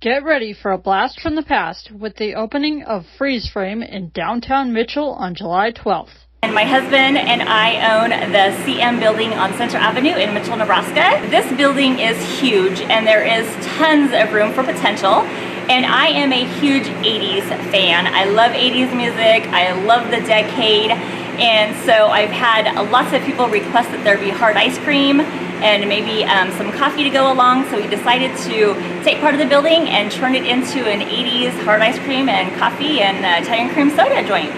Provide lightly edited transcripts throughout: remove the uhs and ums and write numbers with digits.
Get ready for a blast from the past with the opening of Freeze Frame in downtown Mitchell on July 12th. And my husband and I own the CM building on Center Avenue in Mitchell, Nebraska. This building is huge and there is tons of room for potential. And I am a huge 80s fan. I love 80s music, I love the decade. And so I've had lots of people request that there be hard ice cream and maybe some coffee to go along. So we decided to take part of the building and turn it into an 80s hard ice cream and coffee and Italian cream soda joint.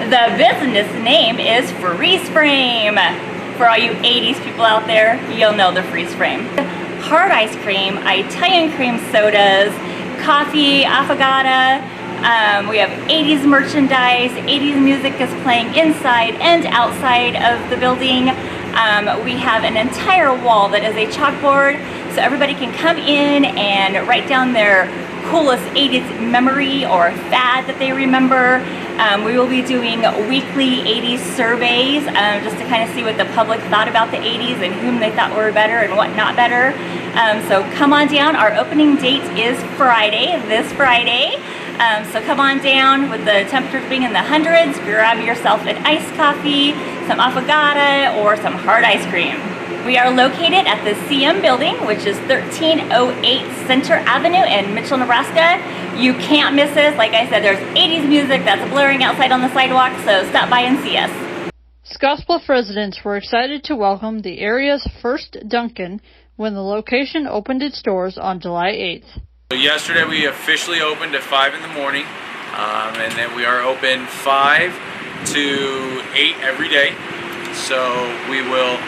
The business name is Freeze Frame. For all you 80s people out there, you'll know the Freeze Frame. Hard ice cream, Italian cream sodas, coffee, affogato. We have 80s merchandise, 80s music is playing inside and outside of the building. We have an entire wall that is a chalkboard, so everybody can come in and write down their coolest 80s memory or fad that they remember. We will be doing weekly 80s surveys just to kind of see what the public thought about the 80s and whom they thought were better and what not better. So come on down. Our opening date is Friday, this Friday. So come on down with the temperatures being in the hundreds, grab yourself an iced coffee, some affogato, or some hard ice cream. We are located at the CM building, which is 1308 Center Avenue in Mitchell, Nebraska. You can't miss us. Like I said, there's 80s music that's blaring outside on the sidewalk, so stop by and see us. Scottsbluff residents were excited to welcome the area's first Dunkin when the location opened its doors on July 8th. Yesterday we officially opened at 5 in the morning, and then we are open 5 to 8 every day. So we will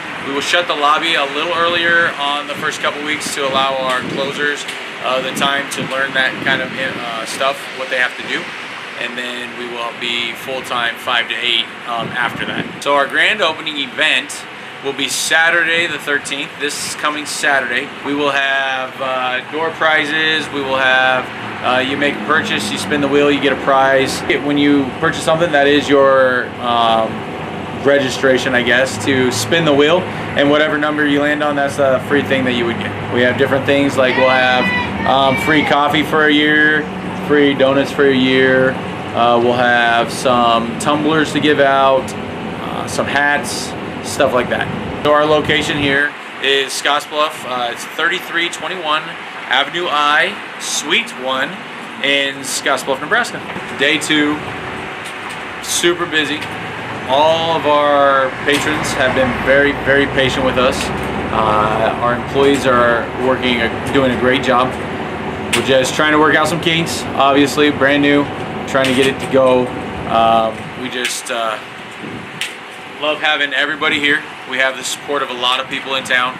shut the lobby a little earlier on the first couple weeks to allow our closers the time to learn that kind of stuff, what they have to do. And then we will be full-time 5 to 8 after that. So our grand opening event will be Saturday the 13th, this coming Saturday. We will have door prizes, we will have, you make a purchase, you spin the wheel, you get a prize. When you purchase something, that is your registration, I guess, to spin the wheel, and whatever number you land on, that's a free thing that you would get. We have different things, like we'll have free coffee for a year, free donuts for a year, we'll have some tumblers to give out, some hats, stuff like that. So our location here is Scottsbluff. It's 3321 Avenue I, Suite 1 in Scottsbluff, Nebraska. Day 2, super busy. All of our patrons have been very, very patient with us. Our employees are doing a great job. We're just trying to work out some kinks, obviously, brand new, trying to get it to go. We just love having everybody here. We have the support of a lot of people in town,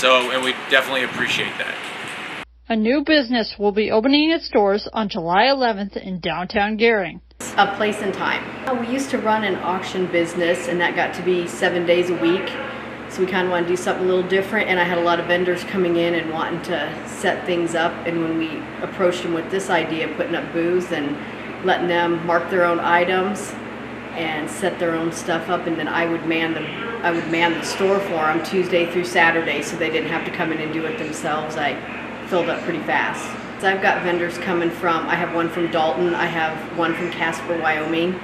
and we definitely appreciate that. A new business will be opening its doors on July 11th in downtown Gering. A place and time. We used to run an auction business, and that got to be 7 days a week. So we kind of want to do something a little different, and I had a lot of vendors coming in and wanting to set things up. And when we approached them with this idea, putting up booths and letting them mark their own items and set their own stuff up, and then I would man the store for them Tuesday through Saturday, so they didn't have to come in and do it themselves. I filled up pretty fast. So I've got vendors coming from, I have one from Dalton, I have one from Casper, Wyoming,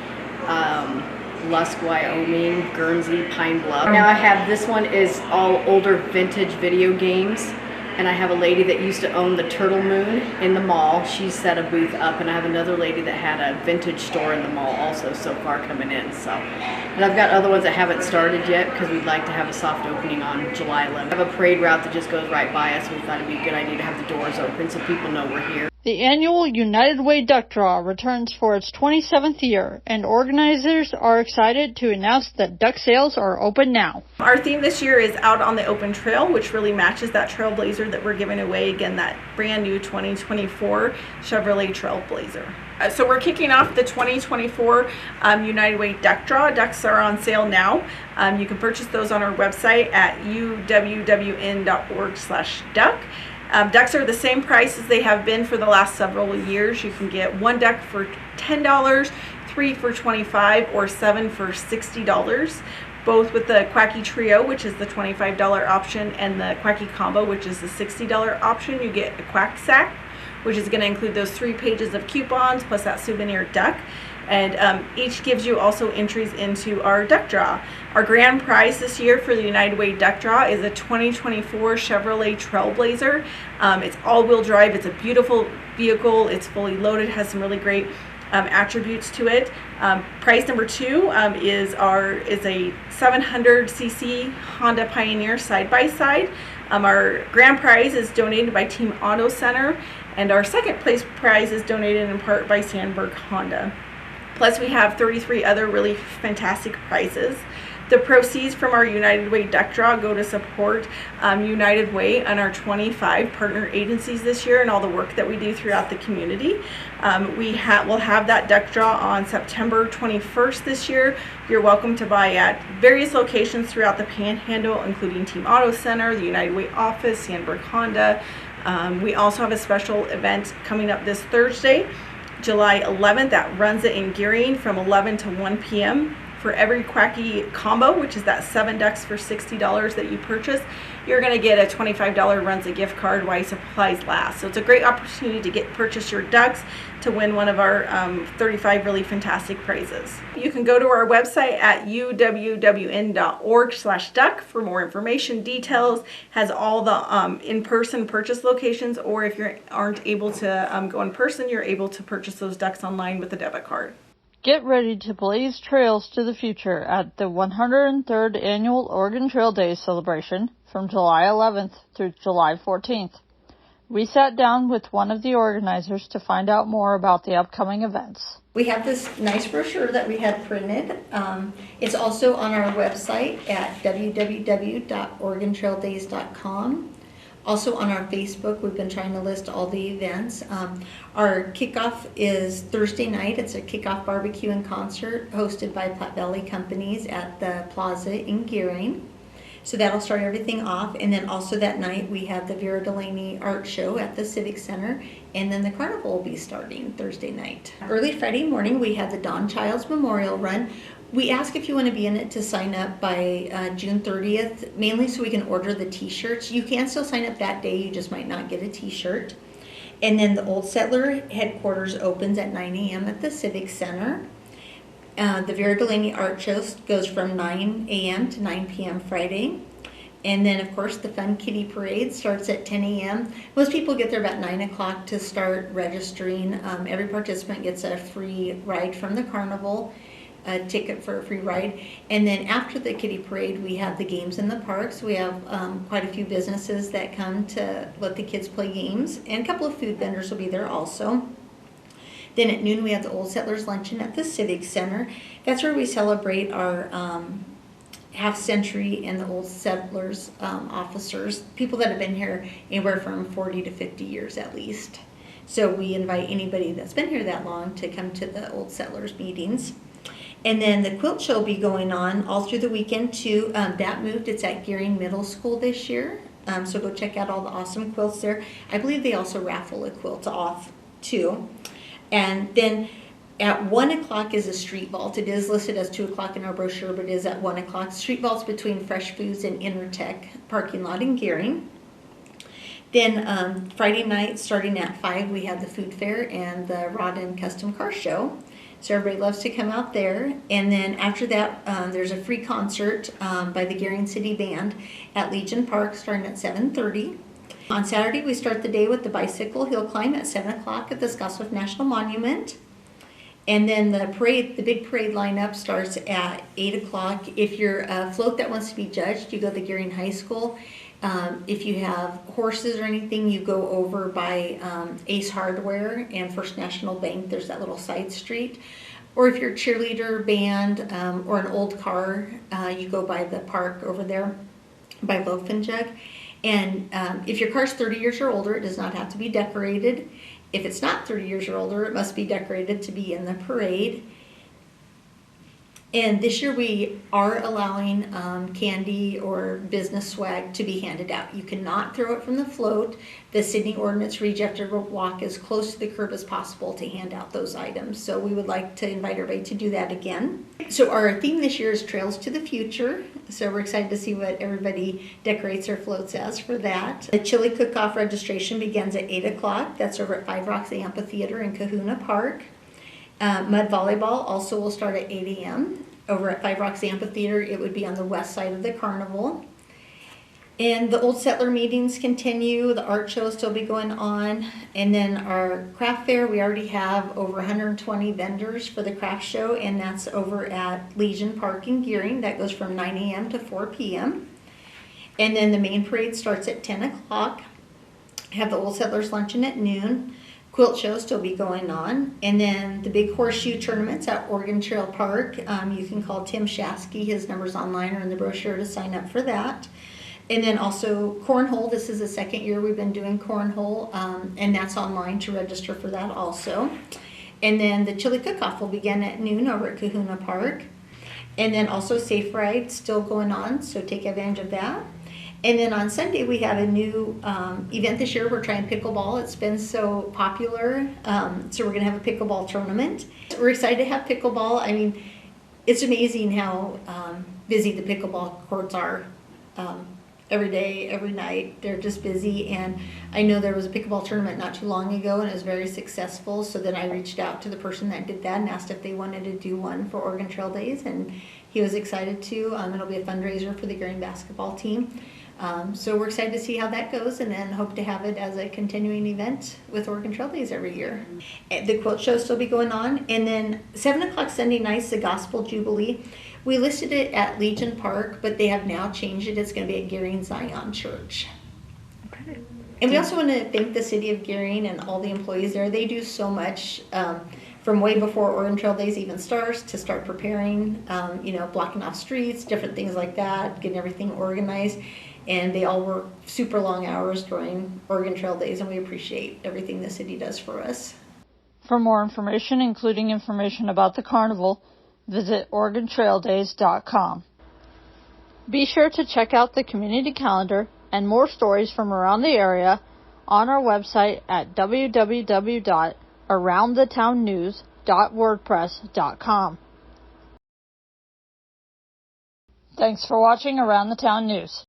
Lusk, Wyoming, Guernsey, Pine Bluff. Now I have, this one is all older vintage video games, and I have a lady that used to own the Turtle Moon in the mall. She set a booth up, and I have another lady that had a vintage store in the mall also so far coming in. So, and I've got other ones that haven't started yet because we'd like to have a soft opening on July 11th. I have a parade route that just goes right by us. We thought it'd be a good idea to have the doors open so people know we're here. The annual United Way Duck Draw returns for its 27th year, and organizers are excited to announce that duck sales are open now. Our theme this year is Out on the Open Trail, which really matches that Trailblazer that we're giving away, again, that brand new 2024 Chevrolet Trailblazer. So we're kicking off the 2024 United Way Duck Draw. Ducks are on sale now. You can purchase those on our website at uwwn.org/duck. Ducks are the same price as they have been for the last several years. You can get one duck for $10, 3 for $25, or 7 for $60. Both with the Quacky Trio, which is the $25 option, and the Quacky Combo, which is the $60 option. You get a quack sack which is going to include those 3 pages of coupons plus that souvenir duck. And each gives you also entries into our duck draw. Our grand prize this year for the United Way duck draw is a 2024 Chevrolet Trailblazer. It's all-wheel drive. It's a beautiful vehicle. It's fully loaded, has some really great attributes to it. Prize number 2 is a 700cc Honda Pioneer side-by-side. Our grand prize is donated by Team Auto Center, and our second place prize is donated in part by Sandberg Honda. Plus we have 33 other really fantastic prizes. The proceeds from our United Way duck draw go to support United Way and our 25 partner agencies this year and all the work that we do throughout the community. We'll have that duck draw on September 21st this year. You're welcome to buy at various locations throughout the Panhandle, including Team Auto Center, the United Way office, Sandberg Honda. We also have a special event coming up this Thursday, July 11th, that runs it in Gearing from 11 to 1 p.m. For every Quacky combo, which is that 7 ducks for $60 that you purchase, you're going to get a $25 Runza gift card while supplies last. So it's a great opportunity to purchase your ducks to win one of our 35 really fantastic prizes. You can go to our website at uwwn.org/duck for more information, details, has all the in-person purchase locations, or if you aren't able to go in person, you're able to purchase those ducks online with a debit card. Get ready to blaze trails to the future at the 103rd Annual Oregon Trail Days celebration from July 11th through July 14th. We sat down with one of the organizers to find out more about the upcoming events. We have this nice brochure that we had printed. It's also on our website at www.oregontraildays.com. Also on our Facebook, we've been trying to list all the events. Our kickoff is Thursday night. It's a kickoff barbecue and concert hosted by Platte Valley Companies at the Plaza in Gearing. So that'll start everything off. And then also that night we have the Vera Delaney Art Show at the Civic Center. And then the carnival will be starting Thursday night. Early Friday morning we have the Don Childs Memorial Run. We ask if you want to be in it to sign up by June 30th, mainly so we can order the t-shirts. You can still sign up that day, you just might not get a t-shirt. And then the Old Settler headquarters opens at 9 a.m. at the Civic Center. The Vera Delaney Art Show goes from 9 a.m. to 9 p.m. Friday. And then, of course, the Fun Kitty Parade starts at 10 a.m. Most people get there about 9 o'clock to start registering. Every participant gets a free ride from the carnival, a ticket for a free ride. And then after the Kitty Parade, we have the games in the parks. We have quite a few businesses that come to let the kids play games, and a couple of food vendors will be there also. Then at noon, we have the Old Settlers Luncheon at the Civic Center. That's where we celebrate our half century and the Old Settlers officers, people that have been here anywhere from 40 to 50 years at least. So we invite anybody that's been here that long to come to the Old Settlers meetings. And then the quilt show will be going on all through the weekend too. That moved. It's at Gearing Middle School this year. So go check out all the awesome quilts there. I believe they also raffle a quilt off too. And then at 1 o'clock is a street vault. It is listed as 2 o'clock in our brochure, but it is at 1 o'clock. Street vault's between Fresh Foods and Intertech parking lot in Gearing. Then Friday night, starting at 5, we have the food fair and the Rod and Custom Car Show. So everybody loves to come out there. And then after that, there's a free concert by the Gearing City Band at Legion Park starting at 7:30. On Saturday, we start the day with the bicycle hill climb at 7 o'clock at the Scottsbluff National Monument. And then the parade, the big parade lineup starts at 8 o'clock. If you're a float that wants to be judged, you go to Gearing High School. If you have horses or anything, you go over by Ace Hardware and First National Bank. There's that little side street. Or if you're a cheerleader, band, or an old car, you go by the park over there by Loaf and Jug. And if your car's 30 years or older, it does not have to be decorated. If it's not 30 years or older, it must be decorated to be in the parade. And this year we are allowing candy or business swag to be handed out. You cannot throw it from the float. The Sydney ordinance reads you walk as close to the curb as possible to hand out those items. So we would like to invite everybody to do that again. So our theme this year is Trails to the Future. So we're excited to see what everybody decorates their floats as for that. The chili cook-off registration begins at 8 o'clock. That's over at Five Rocks Amphitheater in Kahuna Park. Mud volleyball also will start at 8 a.m. over at Five Rocks Amphitheater. It would be on the west side of the carnival. And the Old Settler meetings continue. The art show will still be going on. And then our craft fair, we already have over 120 vendors for the craft show, and that's over at Legion Park in Gearing. That goes from 9 a.m. to 4 p.m. And then the main parade starts at 10 o'clock. Have the Old Settlers luncheon at noon. Quilt show still be going on. And then the big horseshoe tournaments at Oregon Trail Park. You can call Tim Shasky. His number's online or in the brochure to sign up for that. And then also cornhole. This is the second year we've been doing cornhole, and that's online to register for that also. And then the chili cook-off will begin at noon over at Kahuna Park. And then also Safe Ride still going on, so take advantage of that. And then on Sunday, we have a new event this year. We're trying pickleball. It's been so popular. So we're going to have a pickleball tournament. We're excited to have pickleball. I mean, it's amazing how busy the pickleball courts are. Every day, every night, they're just busy. And I know there was a pickleball tournament not too long ago, and it was very successful. So then I reached out to the person that did that and asked if they wanted to do one for Oregon Trail Days, and he was excited to. It'll be a fundraiser for the Gearing basketball team. So we're excited to see how that goes, and then hope to have it as a continuing event with Oregon Trail Days every year. The quilt show still be going on, and then 7 o'clock Sunday nights, the Gospel Jubilee. We listed it at Legion Park, but they have now changed it. It's going to be at Gearing Zion Church. Okay. And we also want to thank the city of Gearing and all the employees there. They do so much from way before Oregon Trail Days even starts to start preparing, blocking off streets, different things like that, getting everything organized. And they all work super long hours during Oregon Trail Days, and we appreciate everything the city does for us. For more information, including information about the carnival, visit OregonTrailDays.com. Be sure to check out the community calendar and more stories from around the area on our website at www.aroundthetownnews.wordpress.com. Thanks for watching Around the Town News.